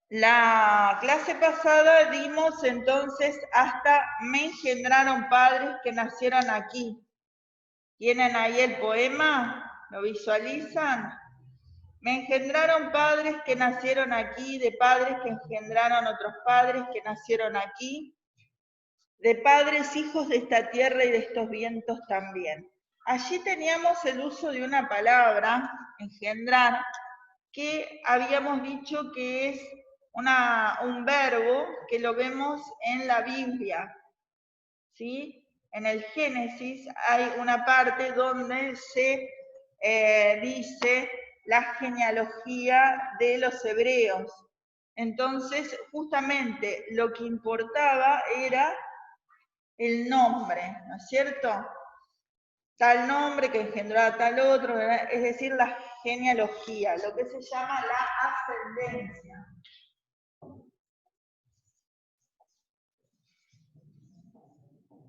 La clase pasada dimos entonces hasta me engendraron padres que nacieron aquí. ¿Tienen ahí el poema? ¿Lo visualizan? Me engendraron padres que nacieron aquí, de padres que engendraron otros padres que nacieron aquí, de padres hijos de esta tierra y de estos vientos también. Allí teníamos el uso de una palabra, engendrar, que habíamos dicho que es un verbo que lo vemos en la Biblia, ¿sí? En el Génesis hay una parte donde se dice la genealogía de los hebreos. Entonces, justamente lo que importaba era el nombre, ¿no es cierto? Tal nombre que engendró a tal otro, ¿verdad? Es decir, la genealogía, lo que se llama la ascendencia.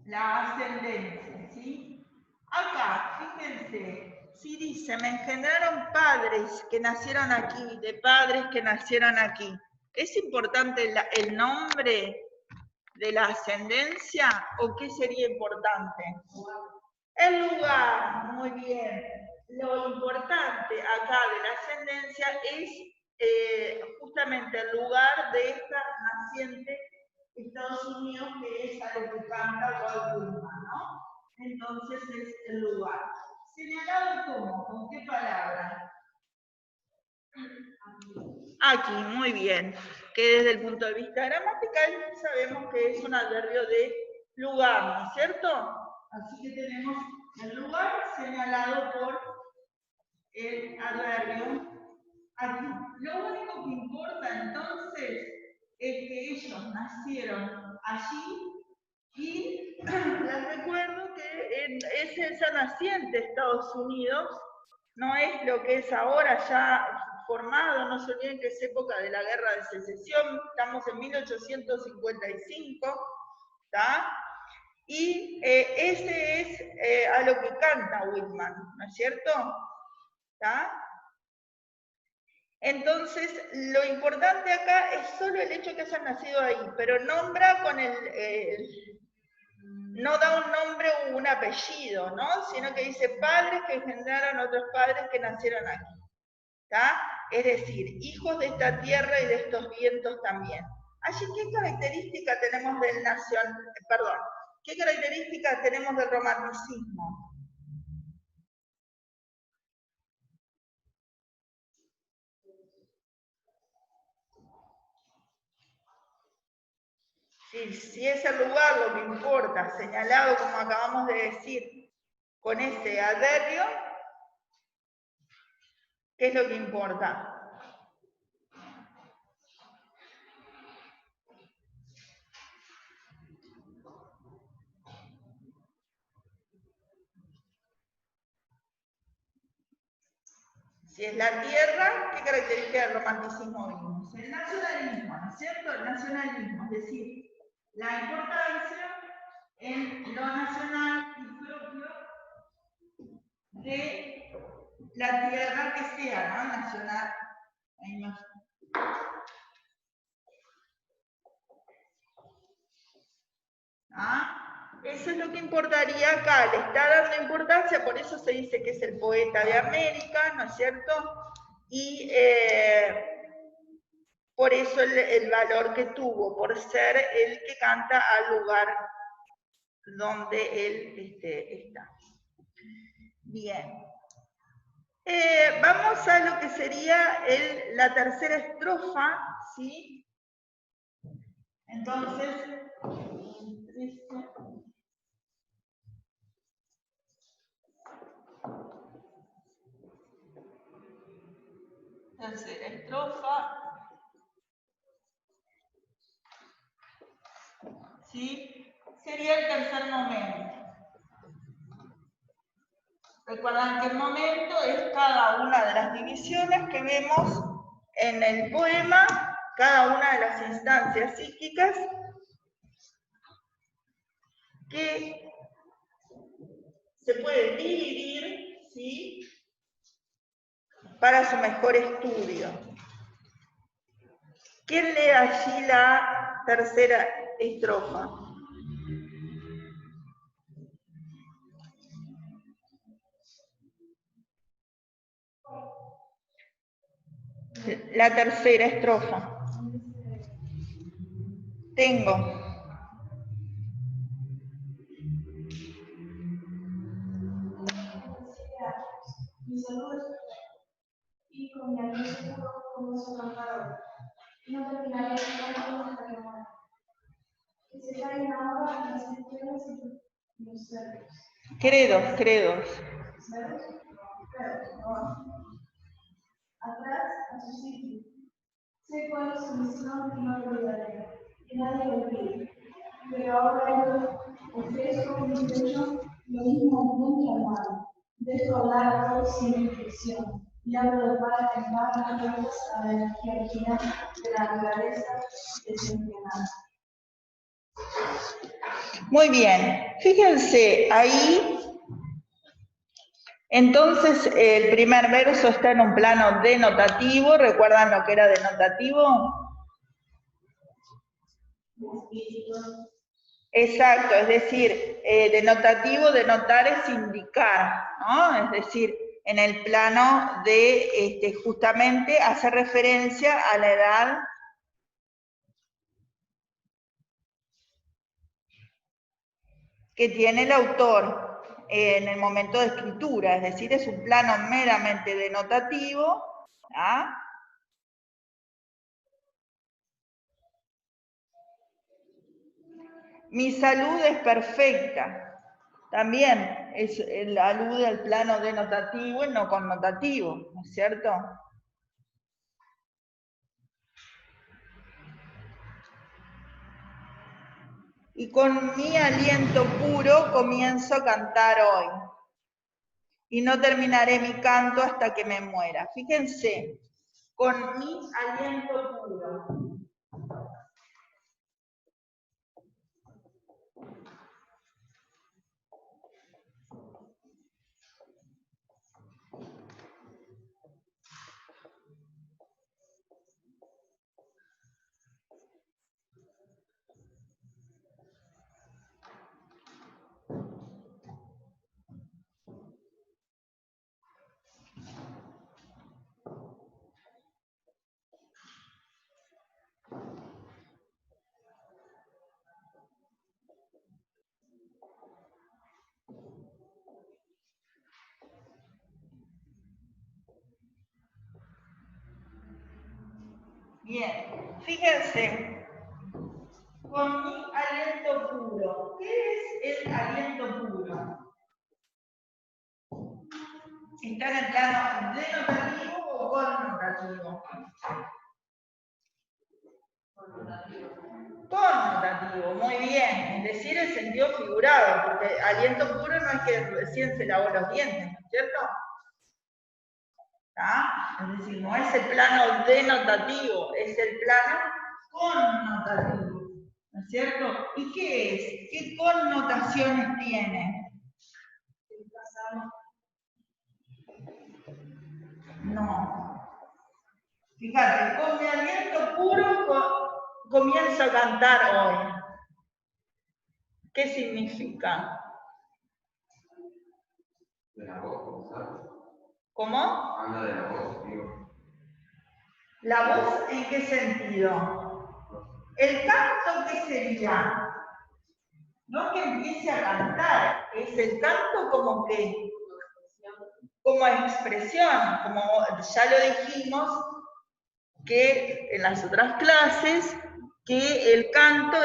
La ascendencia, ¿sí? Acá, fíjense, si dice, me engendraron padres que nacieron aquí, de padres que nacieron aquí. ¿Es importante el nombre de la ascendencia o qué sería importante? El lugar, muy bien. Lo importante acá de la ascendencia es justamente el lugar de esta naciente Estados Unidos, que es a lo que canta Walt Whitman, ¿no? Entonces es el lugar. ¿Señalado cómo? ¿Con qué palabra? Aquí, muy bien. Que desde el punto de vista gramatical sabemos que es un adverbio de lugar, ¿no es cierto? Así que tenemos el lugar señalado por el adverbio aquí. Lo único que importa entonces es que ellos nacieron allí y les recuerdo que es esa naciente Estados Unidos, no es lo que es ahora ya formado, no se olviden que es época de la Guerra de Secesión, estamos en 1855, ¿está? Y ese es a lo que canta Whitman, ¿no es cierto? ¿Está? Entonces, lo importante acá es solo el hecho que hayan nacido ahí, pero nombra con no da un nombre o un apellido, ¿no? Sino que dice padres que engendraron otros padres que nacieron aquí. ¿Está? Es decir, hijos de esta tierra y de estos vientos también. Allí, ¿qué característica tenemos del ¿qué característica tenemos del romanticismo? Si es el lugar lo que importa, señalado como acabamos de decir, con ese adverbio, ¿qué es lo que importa? Si es la tierra, ¿qué característica del romanticismo vimos? El nacionalismo, ¿no es cierto? El nacionalismo, es decir, la importancia en lo nacional y propio de la tierra que sea, ¿no? Nacional. ¿Ah? Eso es lo que importaría acá, le está dando importancia, por eso se dice que es el poeta de América, ¿no es cierto? Y por eso el valor que tuvo, por ser el que canta al lugar donde él está. Bien. Vamos a lo que sería la tercera estrofa, ¿sí? Entonces, tercera estrofa, ¿sí? Sería el tercer momento. Recuerdan que el momento es cada una de las divisiones que vemos en el poema, cada una de las instancias psíquicas que se pueden dividir, ¿sí? Para su mejor estudio. ¿Quién lee allí la tercera estrofa? La tercera estrofa. Tengo. Mi salud es perfecta, y con mi aliento seguro como su cantador. No terminaré el canto hasta que muera. Que se caigan ahora las estrellas y los cerros. Credos. ¿Cerros? Credos, no. Atrás, a su sitio. Sé cuál es su misión y no lo olvidaré. Que nadie lo olvide. Pero ahora ofrezco mi pecho lo mismo que al mar. Dejo hablar a todos sin restricción. Y hablo de par en par gracias a la energía original de la naturaleza desenfrenada. Muy bien. Fíjense, ahí, entonces, el primer verso está en un plano denotativo. ¿Recuerdan lo que era denotativo? Exacto, es decir, denotativo, denotar es indicar, ¿no? Es decir, en el plano de justamente hacer referencia a la edad que tiene el autor en el momento de escritura, es decir, es un plano meramente denotativo, ¿ah? Mi salud es perfecta. También alude al plano denotativo y no connotativo, ¿no es cierto? Y con mi aliento puro comienzo a cantar hoy. Y no terminaré mi canto hasta que me muera. Fíjense, con mi aliento puro. Bien, fíjense, con mi aliento puro. ¿Qué es el aliento puro? ¿Está en el plano denotativo o connotativo? Connotativo, muy bien. Es decir, el sentido figurado, porque aliento puro no es que recién se lavó los dientes, ¿no es cierto? ¿Ah? Es decir, no es el plano denotativo, es el plano connotativo, ¿no es cierto? ¿Y qué es? ¿Qué connotaciones tiene? No. Fíjate, con mi aliento puro comienzo a cantar hoy. ¿Qué significa? De la voz, ¿sabes? ¿Cómo? Habla de la voz, digo. ¿La voz en qué sentido? ¿El canto qué sería? No que empiece a cantar, es el canto como que, como expresión, como ya lo dijimos, que en las otras clases, que el canto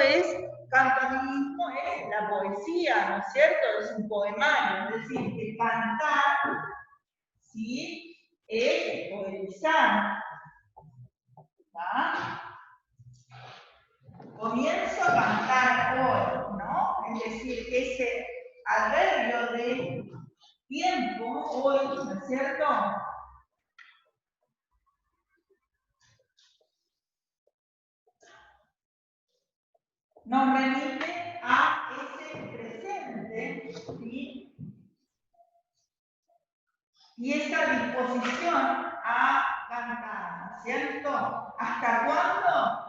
mismo es la poesía, ¿no es cierto? Es un poemario, es decir, que cantar, ¿sí? Es poetizar. ¿Tá? Comienzo a cantar hoy, ¿no? Es decir, ese adverbio de tiempo, hoy, ¿no es cierto? Nos remite a ese presente, ¿sí? Y esa disposición a cantar, ¿cierto? ¿Hasta cuándo?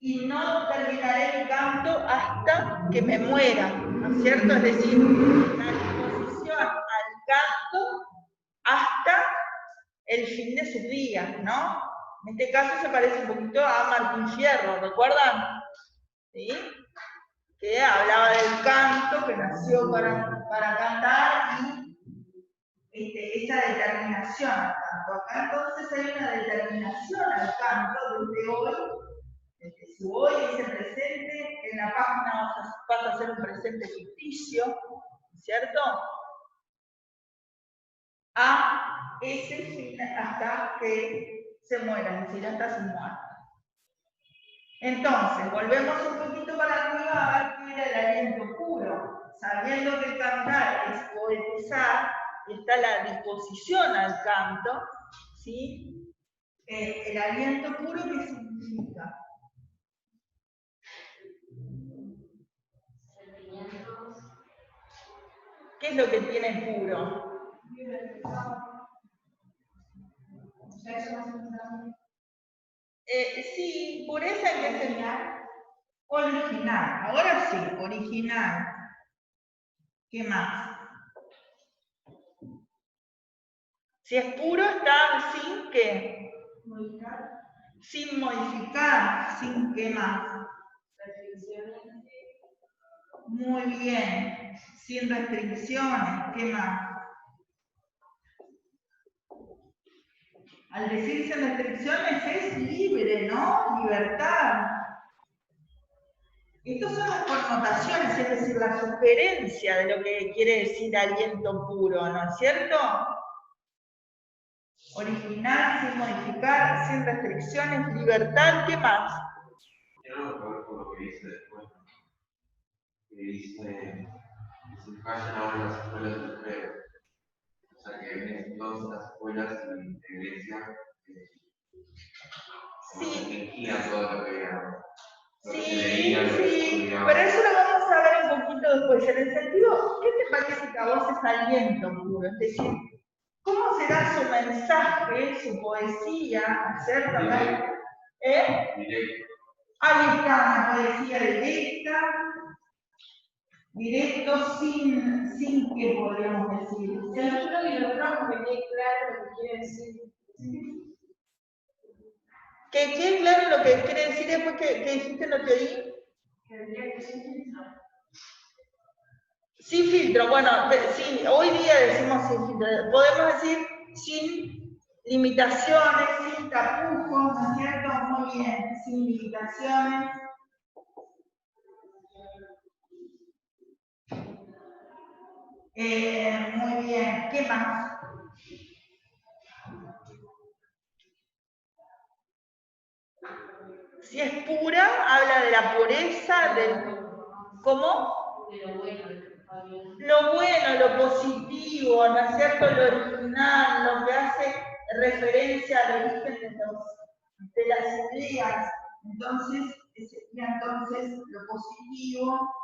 Y no terminaré el canto hasta que me muera, ¿no es cierto? Es decir, la disposición al canto hasta el fin de sus días, ¿no? En este caso se parece un poquito a Martín Fierro, ¿recuerdan? ¿Sí? Que hablaba del canto, que nació para cantar y esa determinación al canto. Acá entonces hay una determinación al canto desde hoy, desde su hoy, ese presente, en la página pasa a ser un presente ficticio, ¿cierto? A ese fin hasta que se muera, es decir, hasta su muerte. Entonces, volvemos un poquito para arriba a ver qué era el aliento puro. Sabiendo que cantar es poetizar, y está la disposición al canto, ¿sí? El aliento puro, ¿qué significa? ¿Qué es lo que tiene puro? Sí, pureza en qué sería original. Ahora sí, original. ¿Qué más? Si es puro, está sin qué. Sin modificar, sin qué más. Muy bien. Sin restricciones, ¿qué más? Al decir sin restricciones es libre, ¿no? Libertad. Estas son las connotaciones, es decir, la sugerencia de lo que quiere decir aliento puro, ¿no es cierto? Original, sin modificar, sin restricciones, libertad, ¿qué más? Yo no me acuerdo por lo que dice después. Que dice que se callan ahora las escuelas del credo. O sea que en entonces las escuelas de la iglesia se restringían todo lo que era. Sí, pero eso lo vamos a ver un poquito después. En el sentido, ¿qué te parece que a vos es aliento puro? Es decir, ¿cómo será su mensaje, su poesía, ¿cierto? Ahí está una poesía directa, directo sin qué podríamos decir. Yo creo que lo trajo que quede claro lo que quiere decir. Que quede claro lo que quiere decir después que dijiste, no te oí. Que tendría que ser sin filtro. Sin filtro, bueno, sí, hoy día decimos sin filtro. Podemos decir sin limitaciones, sin tapujos, ¿no es cierto? Muy bien, sin limitaciones. Muy bien, ¿qué más? Si es pura, habla de la pureza, del... ¿Cómo? De lo bueno, Lo bueno, lo positivo, ¿no es cierto? Lo original, lo que hace referencia al origen de las ideas. Entonces, sería entonces lo positivo.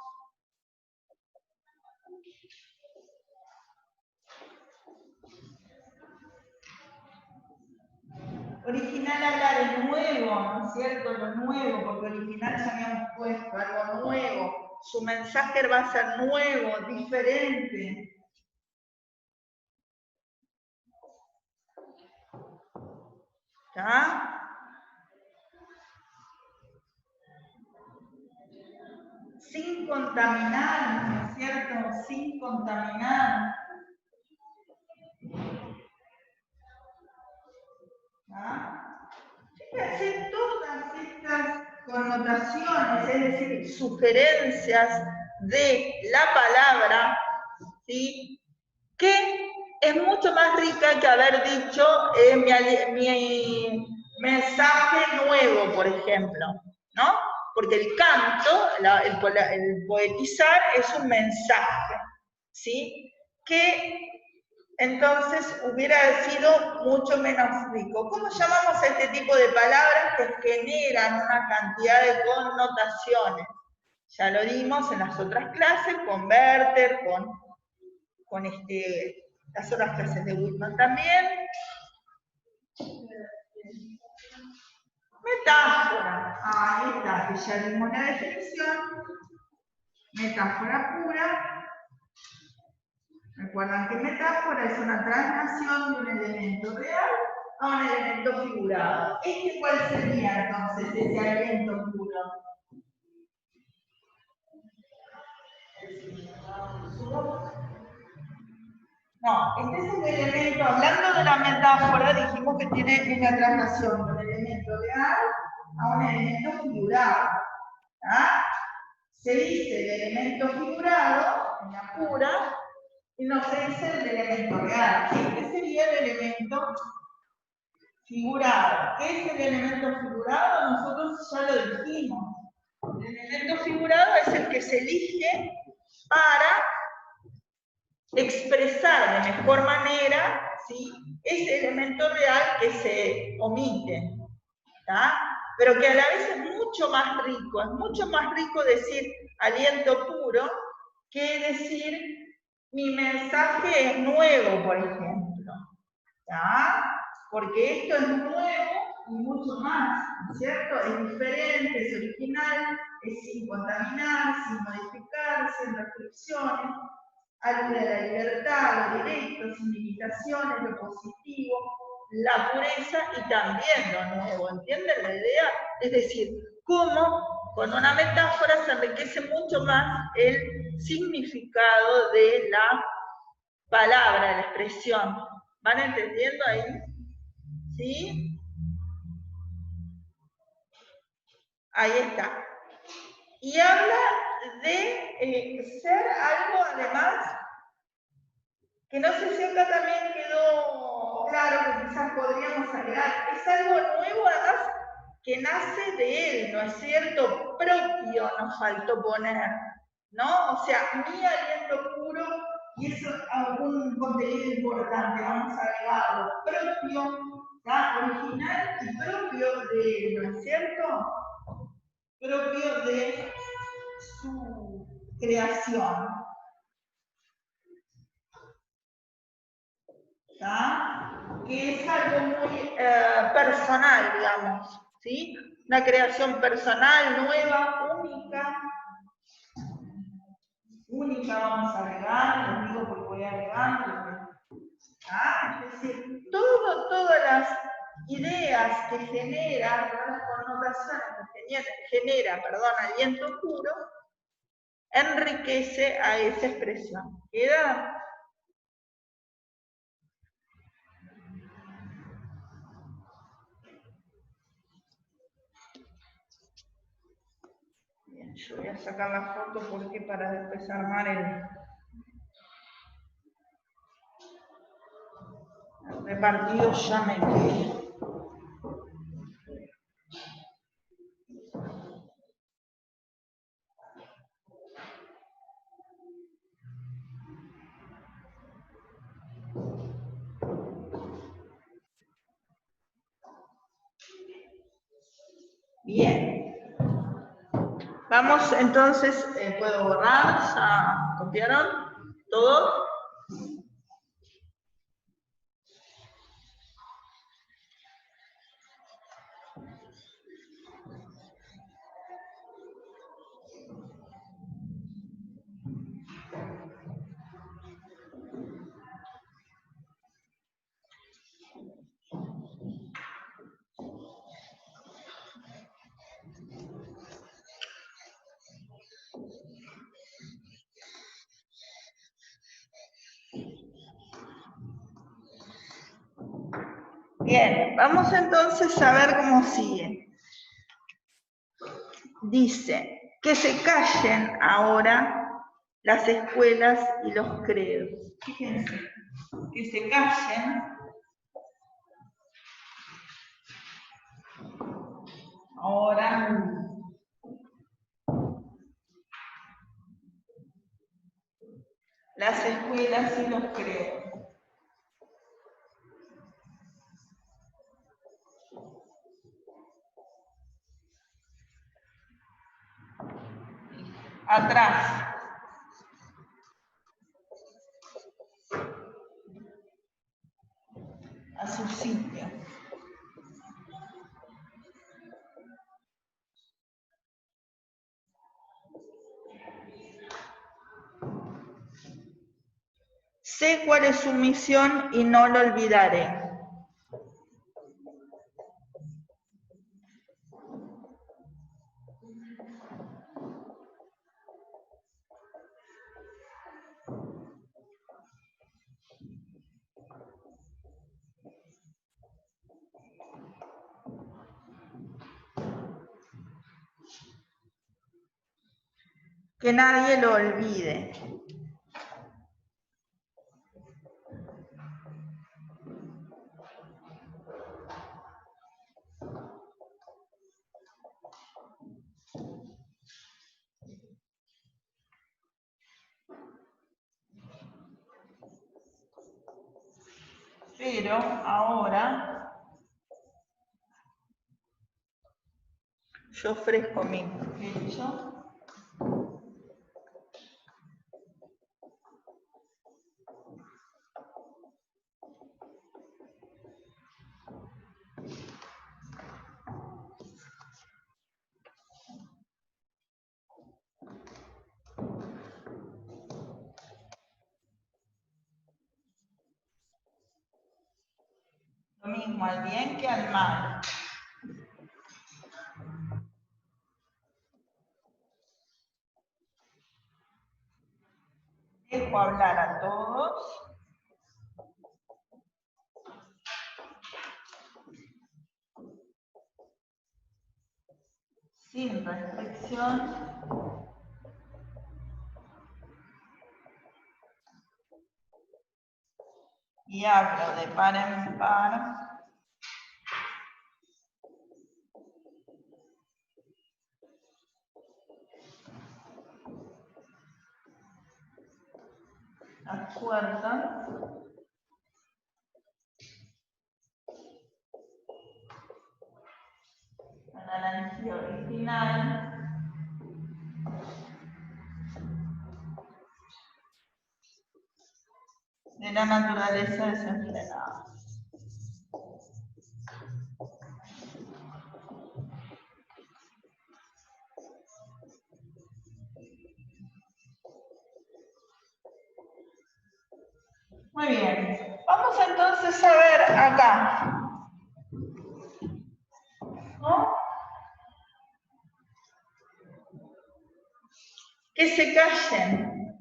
Original habla de nuevo, ¿no es cierto? Lo nuevo, porque original ya habíamos puesto algo nuevo. Su mensaje va a ser nuevo, diferente. ¿Está? Sin contaminar, ¿no es cierto? Sin contaminar. ¿Ah? Fíjense todas estas connotaciones, es decir, sugerencias de la palabra, ¿sí? Que es mucho más rica que haber dicho mi mensaje nuevo, por ejemplo, ¿no? Porque el canto, el poetizar es un mensaje, ¿sí? Que entonces hubiera sido mucho menos rico. ¿Cómo llamamos a este tipo de palabras que generan una cantidad de connotaciones? Ya lo dimos en las otras clases, con Werther, con las otras clases de Whitman también. metáfora. Ahí está, que ya dimos la definición. Metáfora pura. Recuerdan que metáfora es una traslación de un elemento real a un elemento figurado. ¿Cuál sería entonces ese aliento puro? No, este es un elemento, hablando de la metáfora, dijimos que tiene la traslación de un elemento real a un elemento figurado. ¿Ah? Se dice el elemento figurado, en la pura, y no se dice el elemento real. Este sería el elemento figurado. ¿Qué es el elemento figurado? Nosotros ya lo dijimos. El elemento figurado es el que se elige para expresar de mejor manera, ¿sí?, ese elemento real que se omite, ¿tá? Pero que a la vez es mucho más rico decir aliento puro que decir mi mensaje es nuevo, por ejemplo, ¿tá? Porque esto es nuevo y mucho más, ¿cierto? Es diferente, es original, es sin contaminar, sin modificar, sin restricciones. Alude a la libertad, lo directo, sin limitaciones, lo positivo, la pureza y también lo nuevo. ¿Entienden la idea? Es decir, cómo con una metáfora se enriquece mucho más el significado de la palabra, de la expresión. ¿Van entendiendo ahí? ¿Sí? Ahí está. Y habla de ser algo, además, que no sé si acá también quedó claro, que quizás podríamos agregar, es algo nuevo, además, que nace de él, ¿no es cierto? Propio nos faltó poner, ¿no? O sea, mi aliento puro, y eso es algún contenido importante, vamos a agregarlo, propio, ¿tá? Original y propio de él, ¿no es cierto? Propio de su creación. ¿tá? Que es algo muy personal, digamos, ¿sí? Una creación personal, nueva, única. Única vamos a agregar, lo digo porque voy agregando. ¿tá? Es decir, todas las ideas que generan, todas las connotaciones que genera, aliento puro, enriquece a esa expresión. ¿Queda? Bien, yo voy a sacar la foto porque para después armar el repartido ya me quedé. Bien. Vamos entonces, ¿puedo borrar? ¿Ya copiaron todo? Bien, vamos entonces a ver cómo sigue. Dice, que se callen ahora las escuelas y los credos. Fíjense, que se callen ahora las escuelas y los credos. Atrás. A su sitio. Sé cuál es su misión y no lo olvidaré. Que nadie lo olvide. Pero ahora yo ofrezco mi pecho. Lo mismo al bien que al mal. Dejo hablar a todos. Sin restricción. Y hablo de par en par. Las cuerdas. La energía original. De la naturaleza desenfrenada. Muy bien. Vamos entonces a ver acá. ¿No? Que se callen.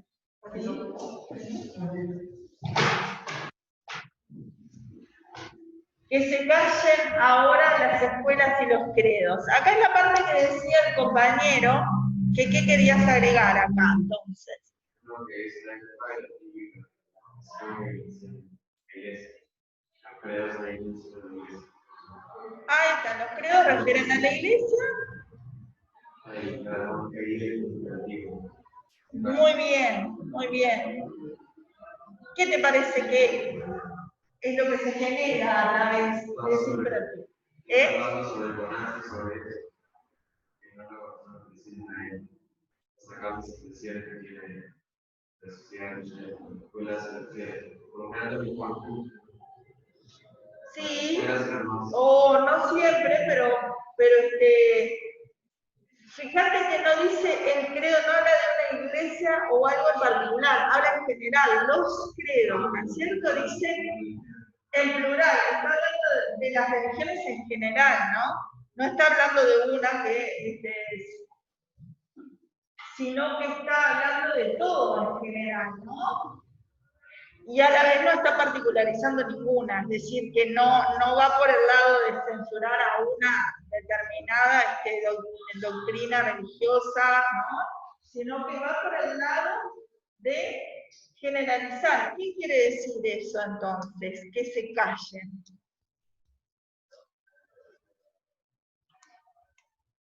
Que se callen ahora las escuelas y los credos. Acá es la parte que decía el compañero, que qué querías agregar acá, entonces. Lo que es la escuela los credos de la iglesia. Ahí está, los credos refieren a la iglesia. Ahí, claro, que ahí es educativo. Muy bien, muy bien. ¿Qué te parece que es lo que se genera a través de ese imperativo? Hablando sobre el bonanza, sobre que no lo deciden sacar las expresiones que tiene la sociedad de escuelas, por lo menos en cuanto sí, o no siempre, pero fíjate que no dice el credo, no habla de una iglesia o algo en particular, habla en general, los credos, ¿no es cierto? Dice en plural, está hablando de las religiones en general, ¿no? No está hablando de una sino que está hablando de todo en general, ¿no? Y a la vez no está particularizando ninguna, es decir, que no va por el lado de censurar a una determinada doctrina religiosa, ¿no? Sino que va por el lado de generalizar. ¿Qué quiere decir eso entonces? Que se callen.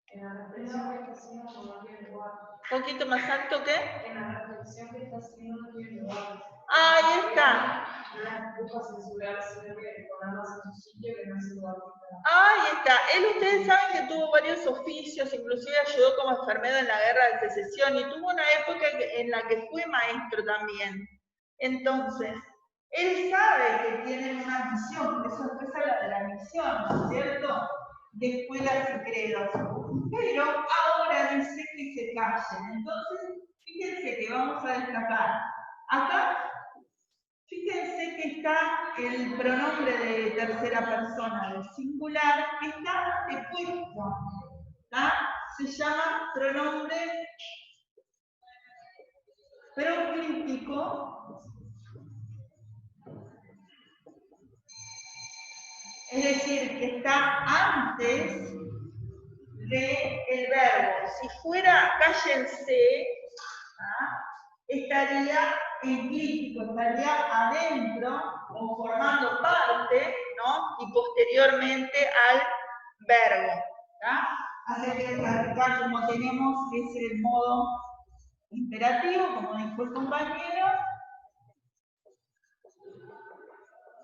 En la reflexión que está haciendo no tiene lugar. ¿Un poquito más alto qué? En la reflexión que está haciendo no tiene lugar. Ahí está. No las busca censurar, sino que ponerlas en su sitio que no es lugar. Ahí está. Él, ustedes saben que tuvo varios oficios, inclusive ayudó como enfermero en la guerra de secesión y tuvo una época en la que fue maestro también. Entonces, él sabe que tienen una misión, eso es la de la misión, ¿no es cierto? De escuelas y credos. Pero ahora dice que se callen. Entonces, fíjense que vamos a destacar. Acá, Fíjense que está el pronombre de tercera persona del singular que está depuesto. ¿Tá? Se llama pronombre proclítico, es decir, que está antes del verbo. Si fuera cállense, ¿tá? Estaría enclítico, estaría adentro o formando parte, ¿no? Y posteriormente al verbo. ¿Tá? Así que acá como tenemos que es el modo imperativo, como dijo el compañero,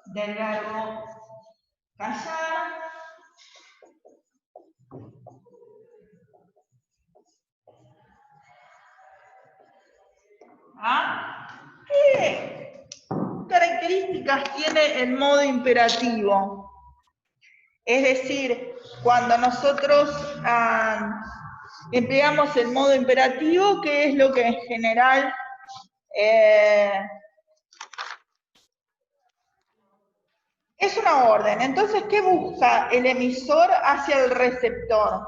del verbo callar. ¿Ah? ¿Qué características tiene el modo imperativo? Es decir, cuando nosotros empleamos el modo imperativo, ¿qué es lo que en general es una orden? Entonces, ¿qué busca el emisor hacia el receptor?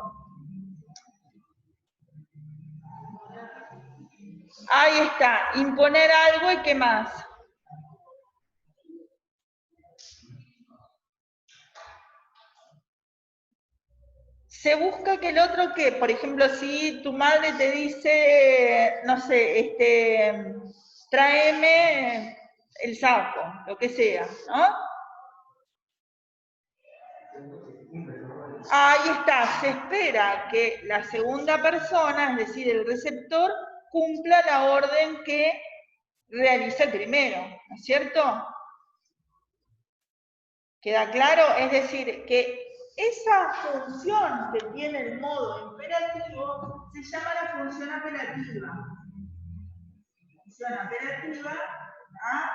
Ahí está, imponer algo y ¿qué más? Se busca que el otro, ¿qué? Por ejemplo, si tu madre te dice, no sé, tráeme el saco, lo que sea, ¿no? Ahí está, se espera que la segunda persona, es decir, el receptor, cumpla la orden que realiza el primero, ¿no es cierto? ¿Queda claro? Es decir, que esa función que tiene el modo imperativo se llama la función apelativa. Función apelativa, ¿ah?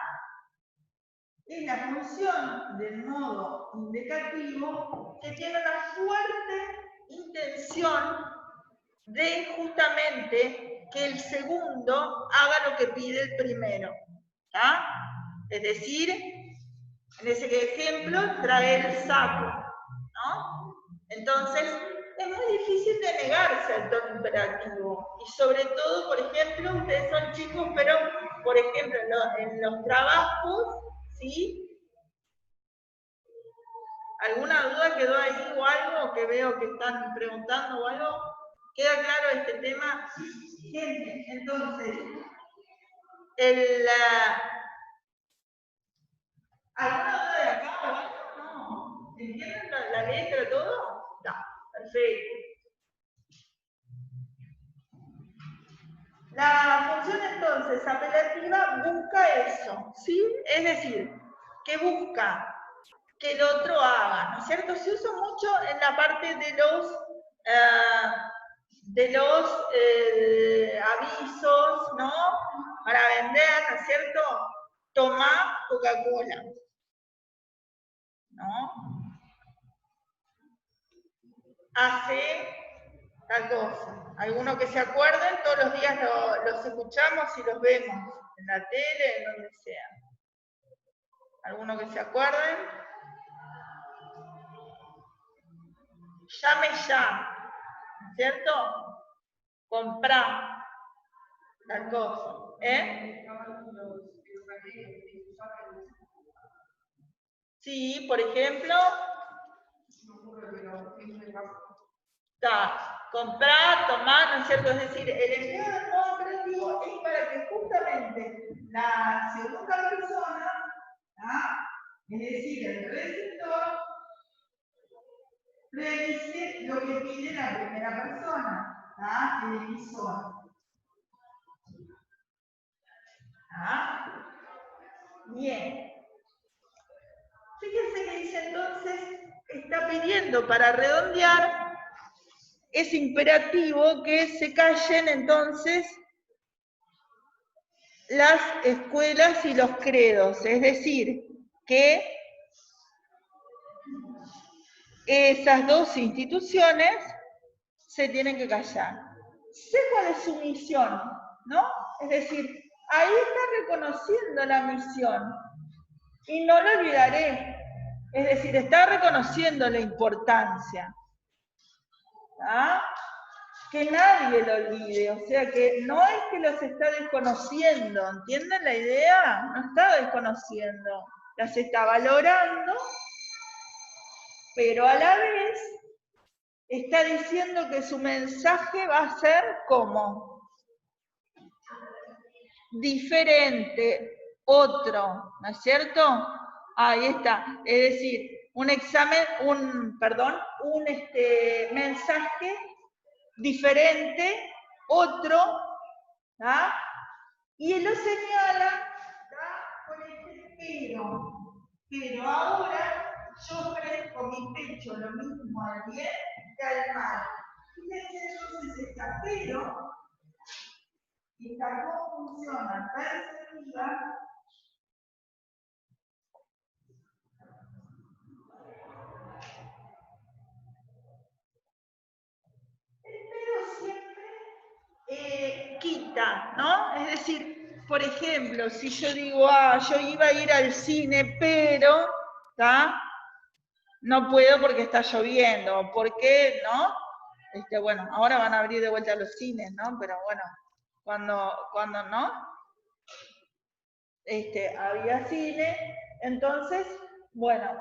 Es la función del modo indicativo que tiene una fuerte intención de justamente que el segundo haga lo que pide el primero. ¿Ah? Es decir, en ese ejemplo, traer el saco, ¿no? Entonces, es muy difícil de negarse al tono imperativo. Y sobre todo, por ejemplo, ustedes son chicos, pero, por ejemplo, en los trabajos, ¿sí? ¿Alguna duda quedó ahí o algo que veo que están preguntando o algo? ¿Queda claro este tema? Gente, entonces, ¿alguna duda de acá o algo? No. ¿Entienden la letra, todo? Ya, perfecto. La función entonces apelativa busca eso, ¿sí? Es decir, que busca que el otro haga, ¿no es cierto? Se usa mucho en la parte de los avisos, ¿no? Para vender, ¿no es cierto? Toma Coca-Cola, ¿no? Hace tal cosa. Algunos que se acuerden, todos los días los escuchamos y los vemos, en la tele, en donde sea. ¿Algunos que se acuerden? Llame ya, ¿cierto? Comprá tal cosa, ¿eh? Sí, por ejemplo, comprar, tomar, ¿no es cierto? Es decir, el empleo del modo operativo es para que justamente la segunda persona, es decir, el receptor, realice lo que pide la primera persona, el emisor. Bien. Fíjense que dice entonces, está pidiendo para redondear, es imperativo que se callen entonces las escuelas y los credos, es decir, que esas dos instituciones se tienen que callar. Sé cuál es su misión, ¿no? Es decir, ahí está reconociendo la misión. y no lo olvidaré. Es decir, está reconociendo la importancia. ¿Ah? Que nadie lo olvide, o sea que no es que los está desconociendo, ¿entienden la idea? No está desconociendo, las está valorando, pero a la vez está diciendo que su mensaje va a ser como diferente, otro, ¿no es cierto? Ahí está, es decir, un mensaje diferente, otro, ¿tá? Y él lo señala, ¿tá? Con este pero ahora yo ofrezco mi pecho lo mismo al bien que al mal. Fíjense entonces esta pero, y esta conjunción adversativa, pero siempre quita, ¿no? Es decir, por ejemplo, si yo digo, yo iba a ir al cine, pero, ¿tá? No puedo porque está lloviendo. ¿Por qué? ¿No? Bueno, ahora van a abrir de vuelta los cines, ¿no? Pero bueno, cuando no, había cine, entonces, bueno,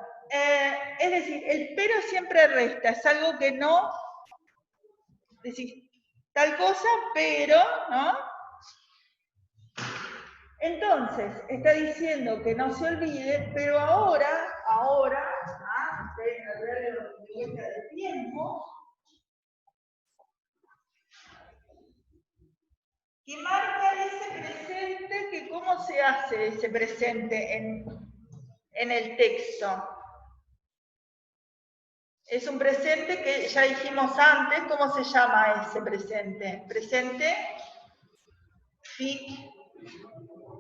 es decir, el pero siempre resta, es algo que no, decir, tal cosa, pero, ¿no? Entonces, está diciendo que no se olvide, pero ahora, de vuelta del tiempo, que marca ese presente, que cómo se hace ese presente en el texto. Es un presente que ya dijimos antes, ¿cómo se llama ese presente? Presente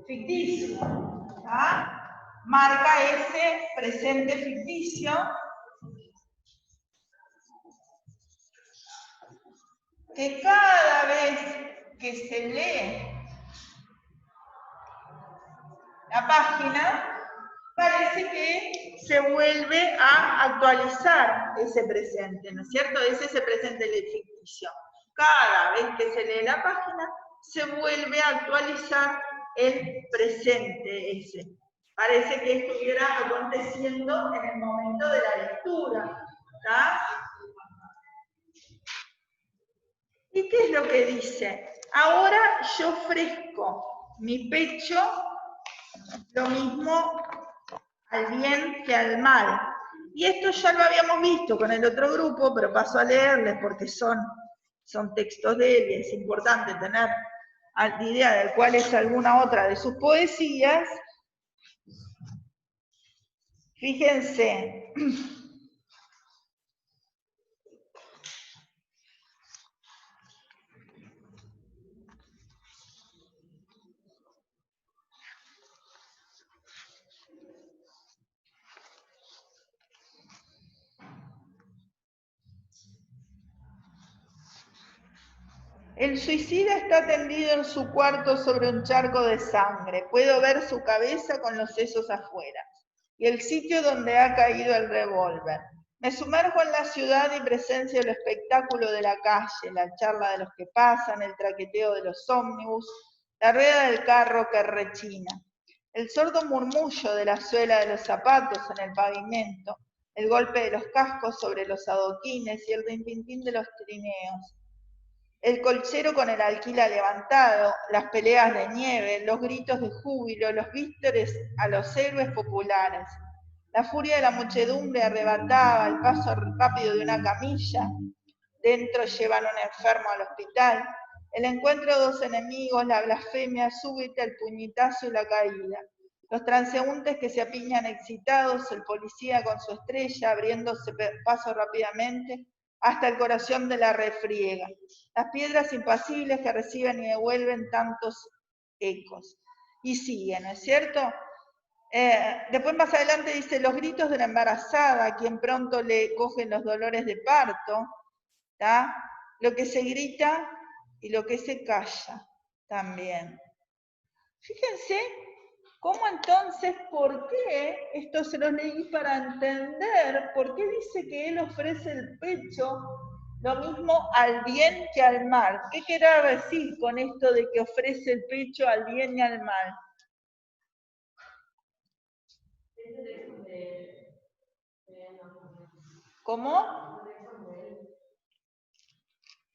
ficticio. ¿Ah? Marca ese presente ficticio que cada vez que se lee la página, parece que se vuelve a actualizar ese presente, ¿no es cierto? Es ese presente ficticio. Cada vez que se lee la página, se vuelve a actualizar el presente ese. Parece que estuviera aconteciendo en el momento de la lectura. ¿Está? ¿Y qué es lo que dice? Ahora yo ofrezco mi pecho lo mismo al bien que al mal. Y esto ya lo habíamos visto con el otro grupo, pero paso a leerles porque son textos de él y es importante tener la idea de cuál es alguna otra de sus poesías. Fíjense. El suicida está tendido en su cuarto sobre un charco de sangre. Puedo ver su cabeza con los sesos afuera y el sitio donde ha caído el revólver. Me sumerjo en la ciudad y presencio el espectáculo de la calle, la charla de los que pasan, el traqueteo de los ómnibus, la rueda del carro que rechina, el sordo murmullo de la suela de los zapatos en el pavimento, el golpe de los cascos sobre los adoquines y el rintintín de los trineos. El colchero con el alquila levantado, las peleas de nieve, los gritos de júbilo, los víctores a los héroes populares. La furia de la muchedumbre arrebataba el paso rápido de una camilla. Dentro llevan un enfermo al hospital. El encuentro de dos enemigos, la blasfemia súbita, el puñetazo y la caída. Los transeúntes que se apiñan excitados, el policía con su estrella abriéndose paso rápidamente hasta el corazón de la refriega. Las piedras impasibles que reciben y devuelven tantos ecos. Y sigue, ¿no es cierto? Después más adelante dice, los gritos de la embarazada, a quien pronto le cogen los dolores de parto, ¿tá? Lo que se grita y lo que se calla también. Fíjense ¿Cómo entonces, por qué? Esto se lo leí para entender, ¿por qué dice que él ofrece el pecho lo mismo al bien que al mal? ¿Qué querrá decir con esto de que ofrece el pecho al bien y al mal? ¿Cómo?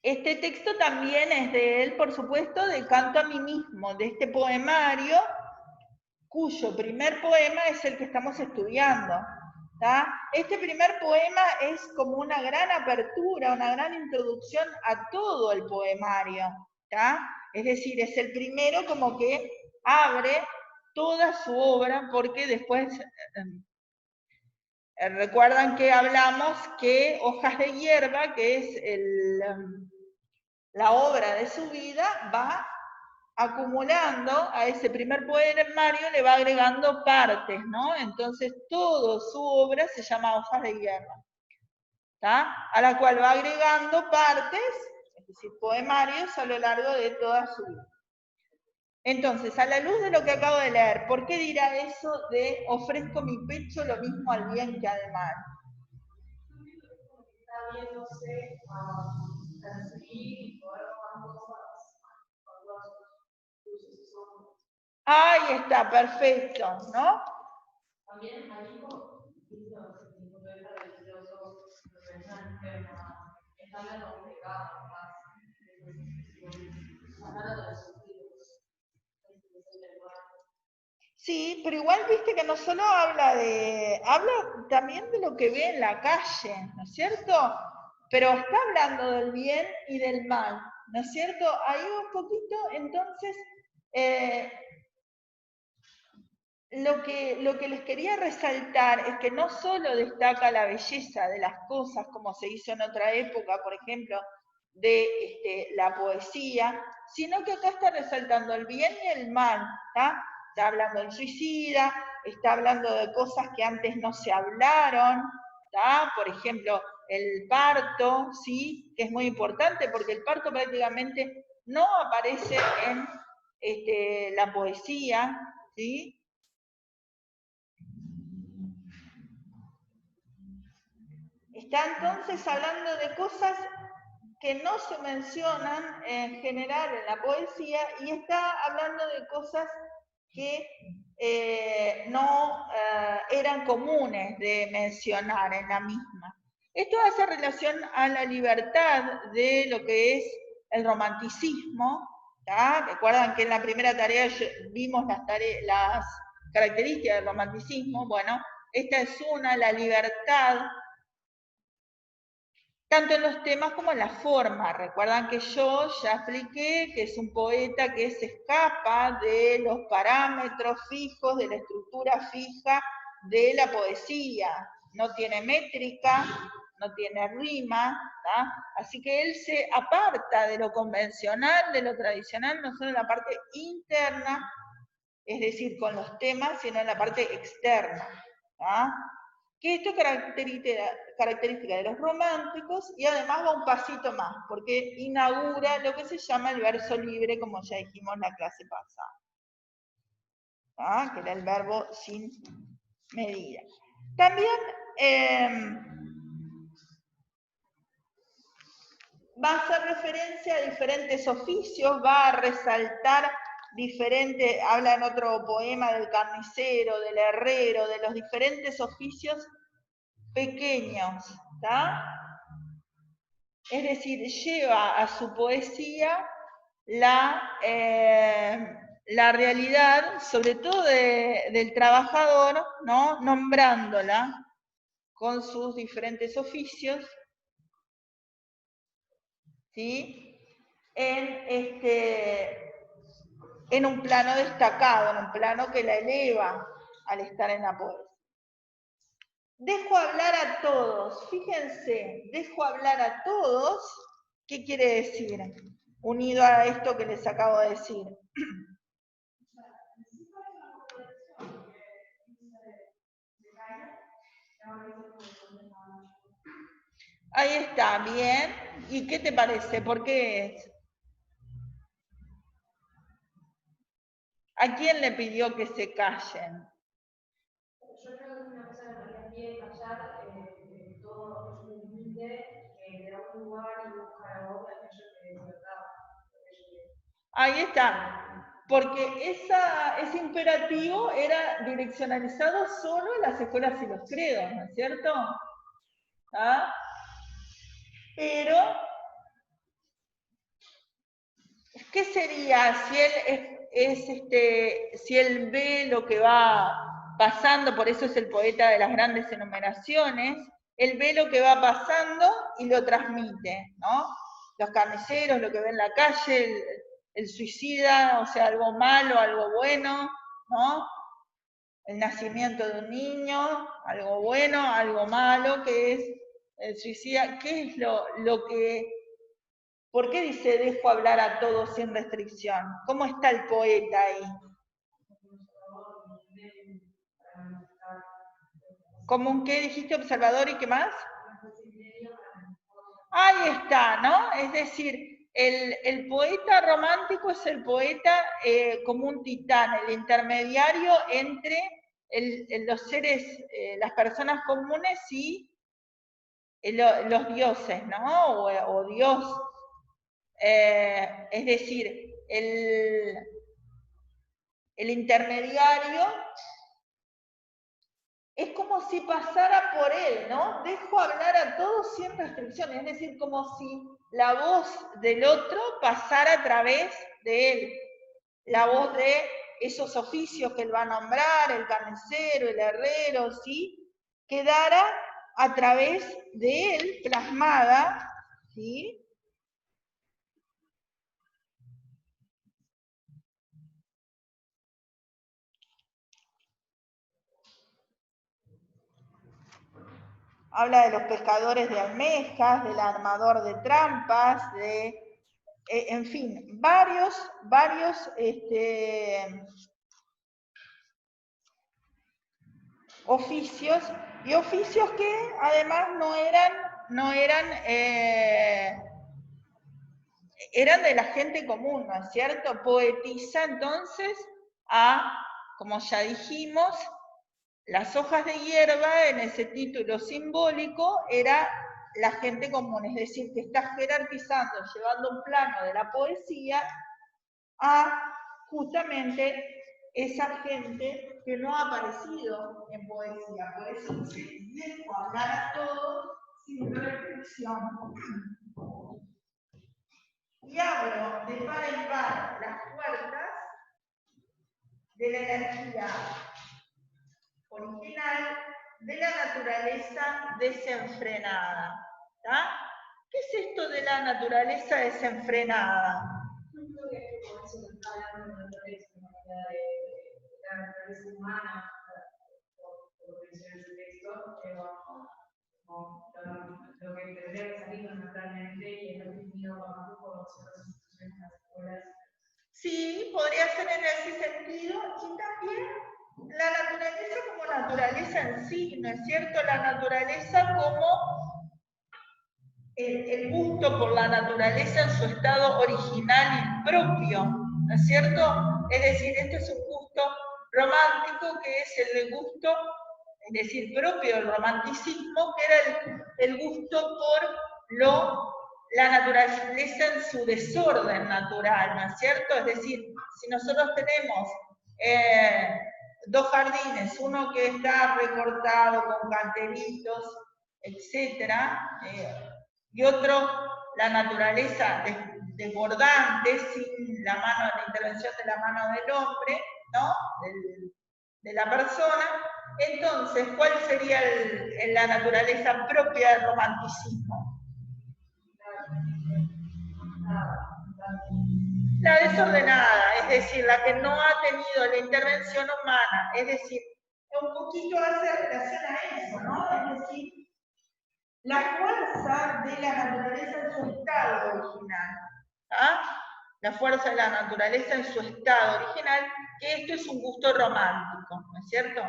Este texto también es de él, por supuesto, de Canto a mí mismo, de este poemario, cuyo primer poema es el que estamos estudiando. ¿tá? Este primer poema es como una gran apertura, una gran introducción a todo el poemario. ¿tá? Es decir, es el primero como que abre toda su obra, porque después recuerdan que hablamos que Hojas de Hierba, que es la obra de su vida, va acumulando a ese primer poemario, le va agregando partes, ¿no? Entonces, toda su obra se llama Hojas de Hierba, ¿tá? A la cual va agregando partes, es decir, poemarios a lo largo de toda su vida. Entonces, a la luz de lo que acabo de leer, ¿por qué dirá eso de ofrezco mi pecho lo mismo al bien que al mal? Está viéndose percibir y poder tomar cosas con los luces ojos. Ahí está, perfecto, ¿no? También ahí dice los puntos de vista religiosos, están en lo complicado, hablando de los sentidos. Sí, pero igual viste que no solo habla también de lo que ve en la calle, ¿no es cierto? Pero está hablando del bien y del mal, ¿no es cierto? Ahí un poquito, entonces, lo que les quería resaltar es que no solo destaca la belleza de las cosas, como se hizo en otra época, por ejemplo, de la poesía, sino que acá está resaltando el bien y el mal, ¿tá? Está hablando del suicida, está hablando de cosas que antes no se hablaron, ¿tá? Por ejemplo, el parto, ¿sí? Que es muy importante porque el parto prácticamente no aparece en la poesía, ¿sí? Está entonces hablando de cosas que no se mencionan en general en la poesía y está hablando de cosas que no eran comunes de mencionar en la misma. Esto hace relación a la libertad de lo que es el romanticismo. ¿tá? Recuerdan que en la primera tarea vimos las características del romanticismo. Bueno, esta es una, la libertad, tanto en los temas como en la forma. Recuerdan que yo ya expliqué que es un poeta que se escapa de los parámetros fijos, de la estructura fija de la poesía. No tiene métrica, no tiene rima, ¿tá? Así que él se aparta de lo convencional, de lo tradicional, no solo en la parte interna, es decir, con los temas, sino en la parte externa. ¿tá? Que esto es característica de los románticos y además va un pasito más, porque inaugura lo que se llama el verso libre, como ya dijimos en la clase pasada, ¿tá? que era el verbo sin medida. También va a hacer referencia a diferentes oficios, va a resaltar habla en otro poema del carnicero, del herrero, de los diferentes oficios pequeños, ¿tá? Es decir, lleva a su poesía la realidad, sobre todo del trabajador, ¿no? Nombrándola con sus diferentes oficios, ¿sí? En un plano destacado, en un plano que la eleva al estar en la poesía. Dejo hablar a todos, fíjense, dejo hablar a todos, ¿qué quiere decir? Unido a esto que les acabo de decir. Ahí está, bien. ¿Y qué te parece? ¿Por qué es? ¿A quién le pidió que se callen? Yo creo que es una cosa que María pide callar, todo es muy humilde, que le da un lugar y busca la voz de aquello que es verdad. Ahí está. Porque ese imperativo era direccionalizado solo a las escuelas y los credos, ¿no es cierto? ¿Ah? Pero, ¿qué sería si él si él ve lo que va pasando? Por eso es el poeta de las grandes enumeraciones. Él ve lo que va pasando y lo transmite, ¿no? Los carniceros, lo que ve en la calle, el suicida, o sea, algo malo, algo bueno, ¿no? El nacimiento de un niño, algo bueno, algo malo, que es el suicida. ¿Qué es lo que... ¿Por qué dice dejo hablar a todos sin restricción? ¿Cómo está el poeta ahí? ¿Como un qué dijiste, observador y qué más? Ahí está, ¿no? Es decir, el poeta romántico es el poeta como un titán, el intermediario entre los seres, las personas comunes y los dioses, ¿no? O Dios. Es decir, el intermediario es como si pasara por él, ¿no? Dejo hablar a todos sin restricciones, es decir, como si la voz del otro pasara a través de él, la voz de esos oficios que él va a nombrar, el carnicero, el herrero, ¿sí? Quedara a través de él, plasmada, ¿sí? Habla de los pescadores de almejas, del armador de trampas, en fin, varios oficios, y oficios que además eran de la gente común, ¿no es cierto? Poetiza entonces como ya dijimos, las hojas de hierba, en ese título simbólico, era la gente común, es decir, que está jerarquizando, llevando un plano de la poesía a justamente esa gente que no ha aparecido en poesía. Por eso dejo hablar a todos sin restricción. Y abro de par en par las puertas de la energía original de la naturaleza desenfrenada. ¿Tá? ¿Qué es esto de la naturaleza desenfrenada? Yo creo que por eso se está hablando de la naturaleza humana, por mencionar ese texto, pero lo que tendría que salir naturalmente y es definido por ciertas instituciones en las escuelas. Sí, podría ser en ese sentido, y también la naturaleza como naturaleza en sí, ¿no es cierto? La naturaleza como el gusto por la naturaleza en su estado original y propio, ¿no es cierto? Es decir, este es un gusto romántico que es el gusto, es decir, propio del romanticismo, que era el gusto por la naturaleza en su desorden natural, ¿no es cierto? Es decir, si nosotros tenemos dos jardines, uno que está recortado con canteritos, etcétera, y otro, la naturaleza desbordante, sin la intervención de la mano del hombre, ¿no? De la persona. Entonces, ¿cuál sería la naturaleza propia del romanticismo? La desordenada, es decir, la que no ha tenido la intervención humana, es decir, un poquito hace relación a eso, ¿no? Es decir, la fuerza de la naturaleza en su estado original. ¿Ah? La fuerza de la naturaleza en su estado original, que esto es un gusto romántico, ¿no es cierto?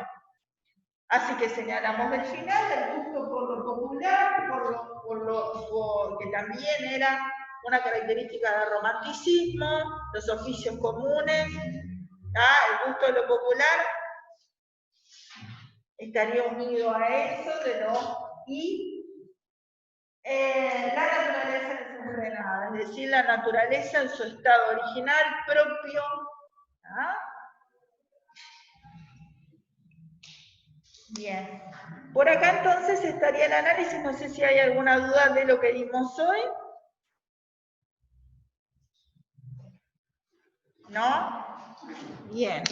Así que señalamos del final el gusto por lo popular, que también era una característica del romanticismo, los oficios comunes, El gusto de lo popular estaría unido a eso de lo la naturaleza desenfrenada, es decir, la naturaleza en su estado original propio. Bien. Por acá entonces estaría el análisis, no sé si hay alguna duda de lo que dimos hoy. ¿No? Bien.